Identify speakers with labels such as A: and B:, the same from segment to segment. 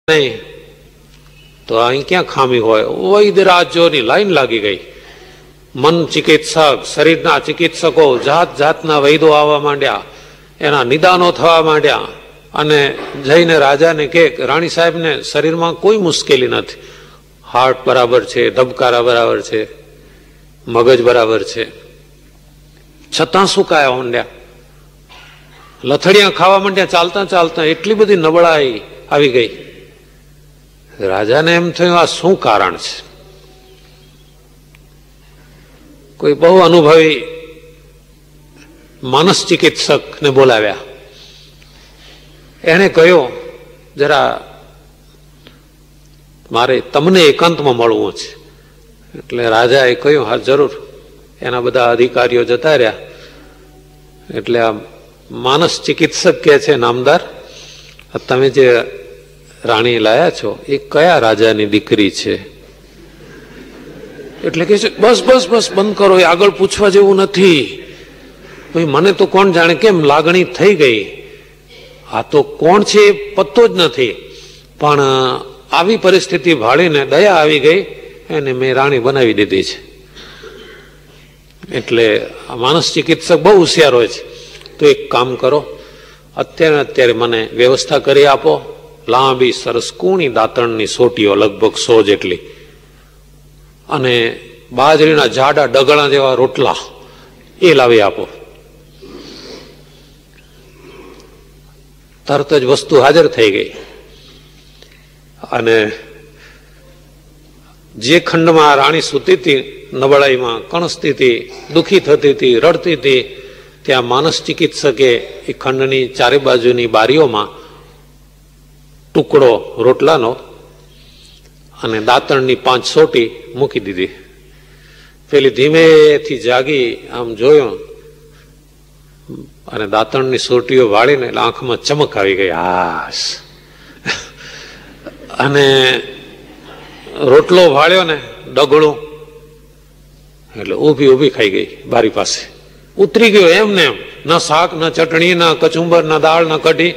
A: नहीं तो अहीं क्या खामी होय। वैद्यराजोनी लाइन लागी गई। मन चिकित्सक, शरीરના ચિકિત્સકો જાત જાતના વૈદો આવવા માંડ્યા, એના નિદાનો થવા માંડ્યા અને જઈને રાજાને કે રાણી સાહેબને શરીરમાં કોઈ મુશ્કેલી નથી, હાર્ટ બરાબર છે, ધબકારા બરાબર છે, મગજ બરાબર છે, છતાં શું કાયા માંડ્યા, લથડિયા ખાવા માંડ્યા, ચાલતા ચાલતા એટલી બધી નબળાઈ આવી ગઈ। રાજાને એમ થયું આ શું કારણ છે। કોઈ બહુ અનુભવી માનસ ચિકિત્સક ને બોલાવ્યા। એને કહ્યું જરા મારે તમને એકાંતમાં મળવું છે। એટલે રાજાએ કહ્યું હા જરૂર। એના બધા અધિકારીઓ જતા રહ્યા। એટલે આ માનસ ચિકિત્સક કે છે નામદાર, તમે જે રાણી લાયા છો એ કયા રાજાની દીકરી છે? એટલે કે છે બસ બસ બસ બંધ કરો, એ આગળ પૂછવા જેવું નથી। ભાઈ મને તો કોણ જાણે કેમ લાગણી થઈ ગઈ। આ તો કોણ છે એ પત્તો જ નથી, પણ આવી પરિસ્થિતિ ભાળીને દયા આવી ગઈ, એને મેં રાણી બનાવી દીધી છે। એટલે માનસ ચિકિત્સક બહુ હોશિયાર હોય છે। તો એક કામ કરો, અત્યારે મને વ્યવસ્થા કરી આપો, લાંબી સરસ કૂણી દાંતણની સોટીઓ લગભગ 100 જેટલી, અને બાજરીના જાડા ડગણા જેવા રોટલા એ લાવી આપો। તરત જ વસ્તુ હાજર થઈ ગઈ। અને જે ખંડમાં રાણી સૂતી હતી, નબળાઈમાં કણસતી હતી, દુઃખી થતી હતી, રડતી હતી, ત્યાં માનસ ચિકિત્સકે એ ખંડની ચારે બાજુની બારીઓમાં ટુકડો રોટલાનો અને દાંતણની 5 સોટી મૂકી દીધી। પેલી ધીમેથી જાગી આમ જોયું અને દાંતણની સોટીઓ વાળીને આંખમાં ચમક આવી ગઈ, હાશ। અને રોટલો વાળ્યો ને ડગળું, એટલે ઊભી ઊભી ખાઈ ગઈ બારી પાસે, ઉતરી ગયો એમને એમ, ના શાક, ના ચટણી, ના કચુંબર, ના દાળ, ના કઢી,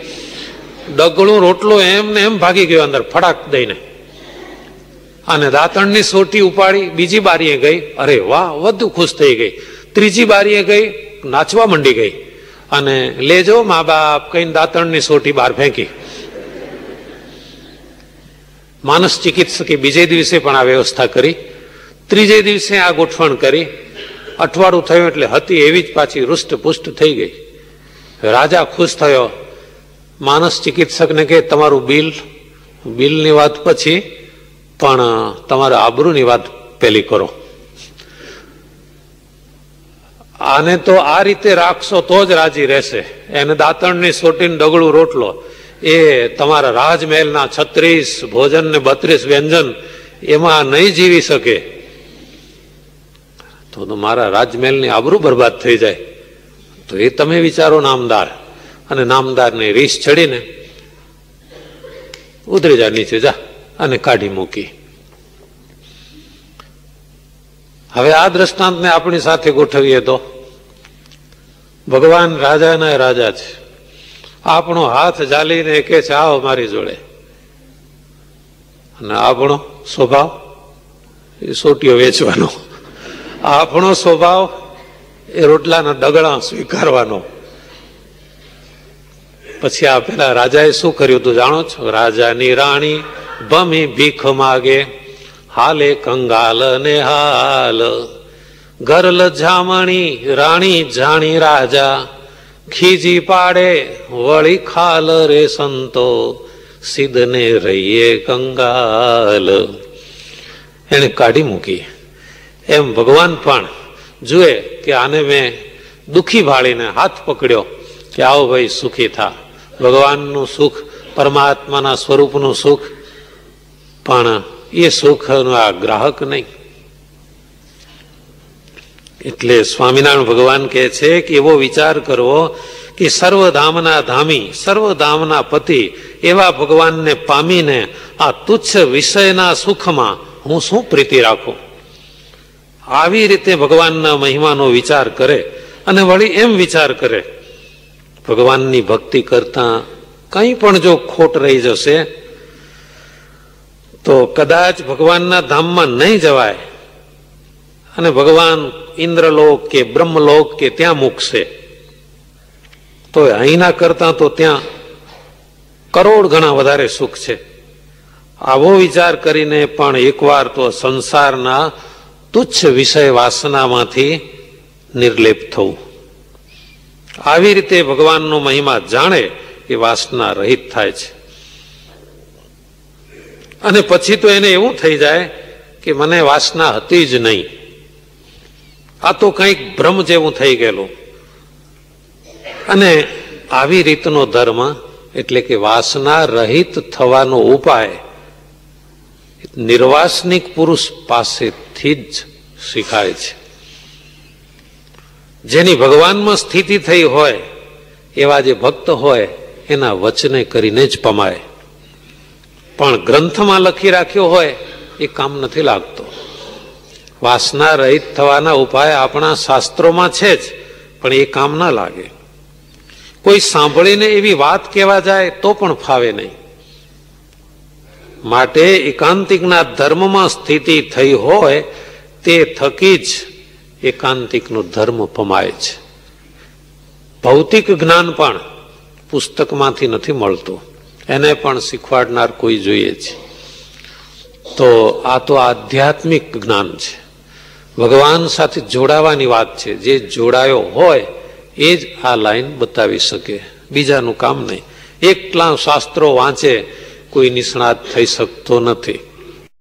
A: ડગળું રોટલો એમને એમ ભાગી ગયો અંદર ફડાક દઈને। અને દાંતણની સોટી ઉપાડી બીજી બારીએ ગઈ, અરે વાહ વધુ ખુશ થઈ ગઈ। ત્રીજી બારીએ ગઈ, નાચવા માંડી ગઈ, અને લેજો મા બાપ કહીને દાંતણની સોટી બહાર ફેંકી। માનસ ચિકિત્સકે બીજે દિવસે પણ આ વ્યવસ્થા કરી, ત્રીજે દિવસે આ ગોઠવણ કરી, અઠવાડિયું થયું એટલે હતી એવી જ પાછી રૂષ્ટપુષ્ટ થઈ ગઈ। રાજા ખુશ થયો, માનસ ચિકિત્સકને કે તમારું બિલની વાત પછી, પણ તમારા આબરૂની વાત પેલી કરો। આને તો આ રીતે રાખશો તો જ રાજી રહેશે। એને દાંતણની સોટીને ડગળું રોટલો એ તમારા રાજમહેલના 36 ભોજન ને 32 વ્યંજન એમાં નહીં જીવી શકે, તો મારા રાજમહેલની આબરૂ બરબાદ થઈ જાય। તો એ તમે વિચારો નામદાર। અને નામદારને રીસ ચડીને ઉતરી જા નીચે જા, અને કાઢી મૂકી। હવે આ દ્રષ્ટાંતને આપણી સાથે ગોઠવીએ તો ભગવાન રાજાના રાજા છે, આપણો હાથ ઝાલીને કે છે આવો મારી જોડે, અને આપણો સ્વભાવ એ સોટીઓ વેચવાનો, આપણો સ્વભાવ એ રોટલાના ડગળા સ્વીકારવાનો। પછી આ પેલા રાજાએ શું કર્યું તું જાણો છો? રાજાની રાણી ભમી ભીખ માગે, હાલે કંગાલ ને હાલ, ઘર લજામણી રાણી જાણી રાજા, ખીજી પાડે વળી ખાલ રે સંતો, સિદ્ધને રહીએ કંગાલ। એને કાઢી મૂકી। એમ ભગવાન પણ જુએ કે આને મેં દુઃખી ભાળીને હાથ પકડ્યો કે આવો ભાઈ સુખી થા। ભગવાનનું સુખ, પરમાત્માના સ્વરૂપનું સુખ, પણ એ સુખનો આ ગ્રાહક નહીં। એટલે સ્વામિનારાયણ ભગવાન કહે છે કે એવો વિચાર કરવો કે સર્વધામના ધામી, સર્વધામના પતિ એવા ભગવાનને પામીને આ તુચ્છ વિષયના સુખમાં હું શું પ્રીતિ રાખું। આવી રીતે ભગવાનના મહિમાનો વિચાર કરે, અને વળી એમ વિચાર કરે ભગવાનની ભક્તિ કરતા કંઈ પણ જો ખોટ રહી જશે તો કદાચ ભગવાનના ધામમાં નહીં જવાય અને ભગવાન ઇન્દ્રલોક કે બ્રહ્મલોક કે ત્યાં મૂકશે તો અહીંના કરતા તો ત્યાં કરોડ ગણા વધારે સુખ છે. આવો વિચાર કરીને પણ એકવાર તો સંસારના તુચ્છ વિષય વાસનામાંથી નિર્લેપ થવું. આવી રીતે ભગવાનનો મહિમા જાણે એ વાસના રહિત થાય છે. અને પછી તો એને એવું થઈ જાય કે મને વાસના હતી જ નહીં, આ તો કંઈક ભ્રમ જેવું થઈ ગયેલું. અને આવી રીતનો ધર્મ એટલે કે વાસના રહિત થવાનો ઉપાય નિર્વાસનિક પુરુષ પાસેથી જ શીખાય છે. જેની ભગવાનમાં સ્થિતિ થઈ હોય એવા જે ભક્ત હોય એના વચને કરીને જ પમાય. પણ ગ્રંથમાં લખી રાખ્યો હોય એ કામ નથી લાગતો. વાસના રહિત થવાના ઉપાય આપણા શાસ્ત્રોમાં છે જ, પણ એ કામ ના લાગે. કોઈ સાંભળીને એવી વાત કહેવા જાય તો પણ ફાવે નહીં. માટે એકાંતિકના ધર્મમાં સ્થિતિ થઈ હોય તે થકી જ એકાંતિકનો ધર્મ પમાય છે. ભૌતિક જ્ઞાન પણ પુસ્તકમાંથી નથી મળતું, એને પણ શીખવાડનાર કોઈ જોઈએ છે. તો આ તો આધ્યાત્મિક જ્ઞાન છે, ભગવાન સાથે જોડાવાની વાત છે. જે જોડાયો હોય એ જ આ લાઈન બતાવી શકે, બીજાનું કામ નહીં. એકલા શાસ્ત્રો વાંચે કોઈ નિષ્ણાત થઈ શકતો નથી.